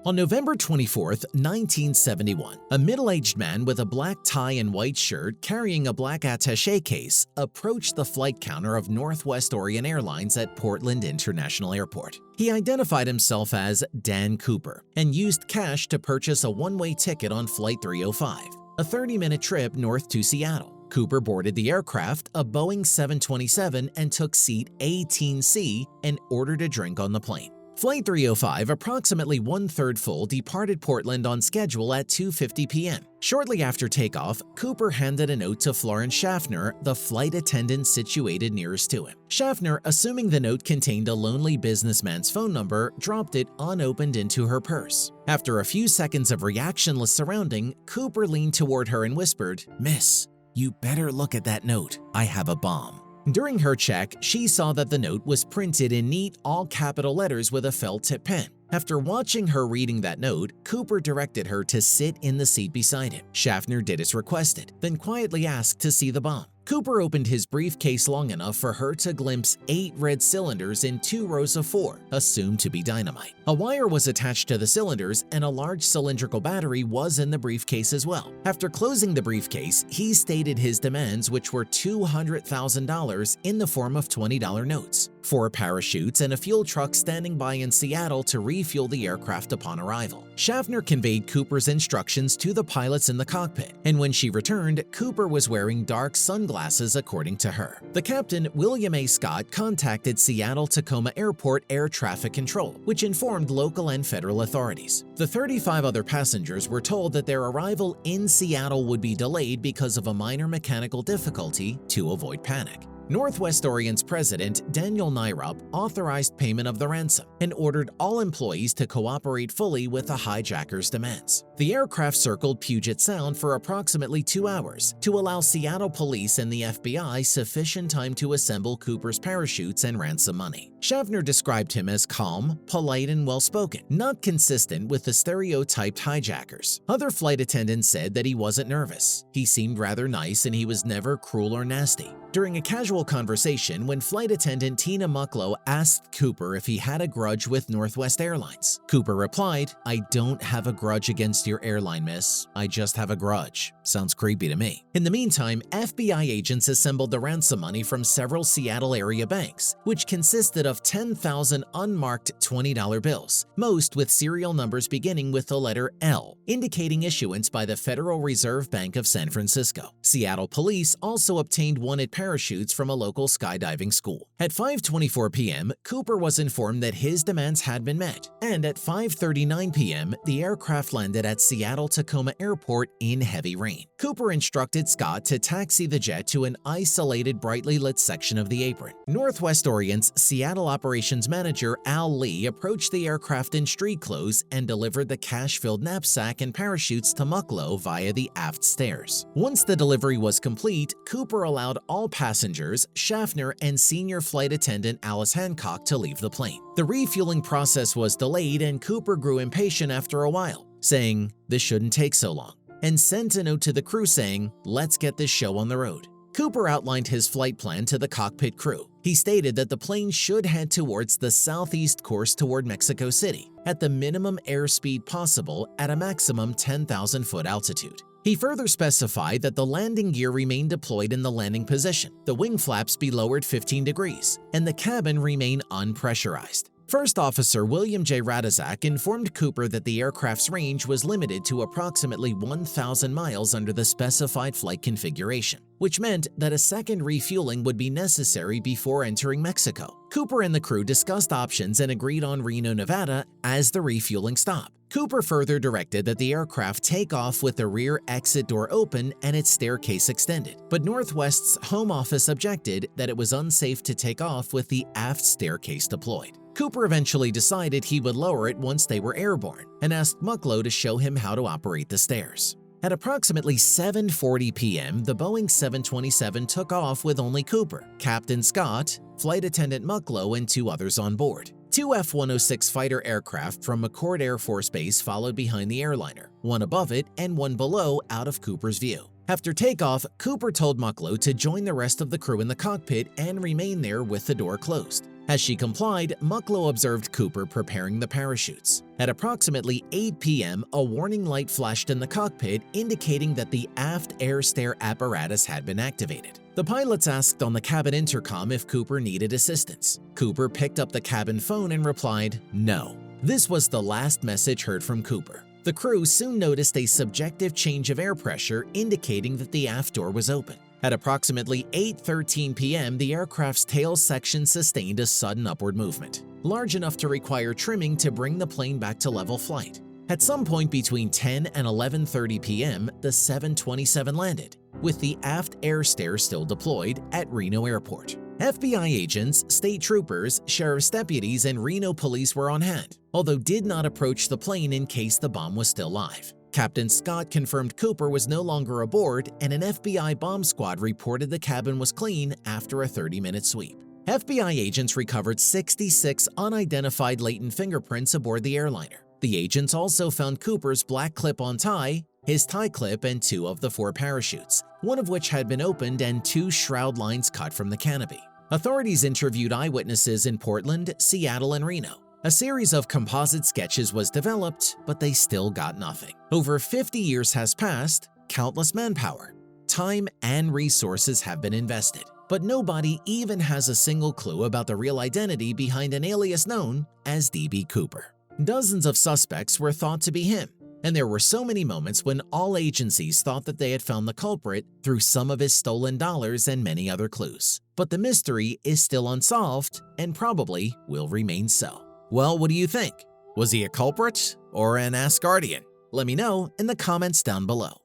On November 24, 1971, a middle-aged man with a black tie and white shirt carrying a black attaché case approached the flight counter of Northwest Orient Airlines at Portland International Airport. He identified himself as Dan Cooper and used cash to purchase a one-way ticket on Flight 305, a 30-minute trip north to Seattle. Cooper boarded the aircraft, a Boeing 727, and took seat 18C and ordered a drink on the plane. Flight 305, approximately one-third full, departed Portland on schedule at 2:50 p.m. Shortly after takeoff, Cooper handed a note to Florence Schaffner, the flight attendant situated nearest to him. Schaffner, assuming the note contained a lonely businessman's phone number, dropped it unopened into her purse. After a few seconds of reactionless surrounding, Cooper leaned toward her and whispered, "Miss, you better look at that note. I have a bomb." During her check, she saw that the note was printed in neat, all-capital letters with a felt-tip pen. After watching her reading that note, Cooper directed her to sit in the seat beside him. Schaffner did as requested, then quietly asked to see the bomb. Cooper opened his briefcase long enough for her to glimpse 8 red cylinders in 2 rows of 4, assumed to be dynamite. A wire was attached to the cylinders, and a large cylindrical battery was in the briefcase as well. After closing the briefcase, he stated his demands, which were $200,000 in the form of $20 notes, 4 parachutes, and a fuel truck standing by in Seattle to refuel the aircraft upon arrival. Schaffner conveyed Cooper's instructions to the pilots in the cockpit, and when she returned, Cooper was wearing dark sunglasses according to her. The captain, William A. Scott, contacted Seattle-Tacoma Airport Air Traffic Control, which informed local and federal authorities. The 35 other passengers were told that their arrival in Seattle would be delayed because of a minor mechanical difficulty to avoid panic. Northwest Orient's president, Daniel Nyrup, authorized payment of the ransom and ordered all employees to cooperate fully with the hijackers' demands. The aircraft circled Puget Sound for approximately 2 hours to allow Seattle police and the FBI sufficient time to assemble Cooper's parachutes and ransom money. Schaffner described him as calm, polite, and well-spoken, not consistent with the stereotyped hijackers. Other flight attendants said that he wasn't nervous. He seemed rather nice and he was never cruel or nasty. During a casual conversation, when flight attendant Tina Mucklow asked Cooper if he had a grudge with Northwest Airlines, Cooper replied, "I don't have a grudge against your airline, miss. I just have a grudge. Sounds creepy to me." In the meantime, FBI agents assembled the ransom money from several Seattle area banks, which consisted of 10,000 unmarked $20 bills, most with serial numbers beginning with the letter L, indicating issuance by the Federal Reserve Bank of San Francisco. Seattle police also obtained wanted parachutes from a local skydiving school. At 5:24 p.m., Cooper was informed that his demands had been met, and at 5:39 p.m., the aircraft landed at Seattle-Tacoma Airport in heavy rain. Cooper instructed Scott to taxi the jet to an isolated, brightly lit section of the apron. Northwest Orient's Seattle operations manager, Al Lee, approached the aircraft in street clothes and delivered the cash-filled knapsack and parachutes to Mucklow via the aft stairs. Once the delivery was complete, Cooper allowed all passengers, Schaffner, and senior flight attendant Alice Hancock to leave the plane. The refueling process was delayed and Cooper grew impatient after a while, saying, "This shouldn't take so long," and sent a note to the crew saying, "Let's get this show on the road." Cooper outlined his flight plan to the cockpit crew. He stated that the plane should head towards the southeast course toward Mexico City at the minimum airspeed possible at a maximum 10,000-foot altitude. He further specified that the landing gear remain deployed in the landing position, the wing flaps be lowered 15 degrees, and the cabin remain unpressurized. First Officer William J. Radizak informed Cooper that the aircraft's range was limited to approximately 1,000 miles under the specified flight configuration, which meant that a second refueling would be necessary before entering Mexico. Cooper and the crew discussed options and agreed on Reno, Nevada as the refueling stop. Cooper further directed that the aircraft take off with the rear exit door open and its staircase extended, but Northwest's home office objected that it was unsafe to take off with the aft staircase deployed. Cooper eventually decided he would lower it once they were airborne and asked Mucklow to show him how to operate the stairs. At approximately 7:40 p.m., the Boeing 727 took off with only Cooper, Captain Scott, flight attendant Mucklow, and 2 others on board. 2 F-106 fighter aircraft from McChord Air Force Base followed behind the airliner, one above it and one below out of Cooper's view. After takeoff, Cooper told Mucklow to join the rest of the crew in the cockpit and remain there with the door closed. As she complied, Mucklow observed Cooper preparing the parachutes. At approximately 8 p.m., a warning light flashed in the cockpit indicating that the aft air stair apparatus had been activated. The pilots asked on the cabin intercom if Cooper needed assistance. Cooper picked up the cabin phone and replied, "No." This was the last message heard from Cooper. The crew soon noticed a subjective change of air pressure indicating that the aft door was open. At approximately 8:13 p.m., the aircraft's tail section sustained a sudden upward movement, large enough to require trimming to bring the plane back to level flight. At some point between 10 and 11:30 p.m., the 727 landed, with the aft air stair still deployed at Reno Airport. FBI agents, state troopers, sheriff's deputies, and Reno police were on hand, although did not approach the plane in case the bomb was still live. Captain Scott confirmed Cooper was no longer aboard, and an FBI bomb squad reported the cabin was clean after a 30-minute sweep. FBI agents recovered 66 unidentified latent fingerprints aboard the airliner. The agents also found Cooper's black clip-on tie, his tie clip, and 2 of the 4 parachutes, one of which had been opened and 2 shroud lines cut from the canopy. Authorities interviewed eyewitnesses in Portland, Seattle, and Reno. A series of composite sketches was developed, but they still got nothing. Over 50 years has passed, countless manpower, time, and resources have been invested, but nobody even has a single clue about the real identity behind an alias known as D.B. Cooper. Dozens of suspects were thought to be him, and there were so many moments when all agencies thought that they had found the culprit through some of his stolen dollars and many other clues. But the mystery is still unsolved and probably will remain so. Well, what do you think? Was he a culprit or an Asgardian? Let me know in the comments down below.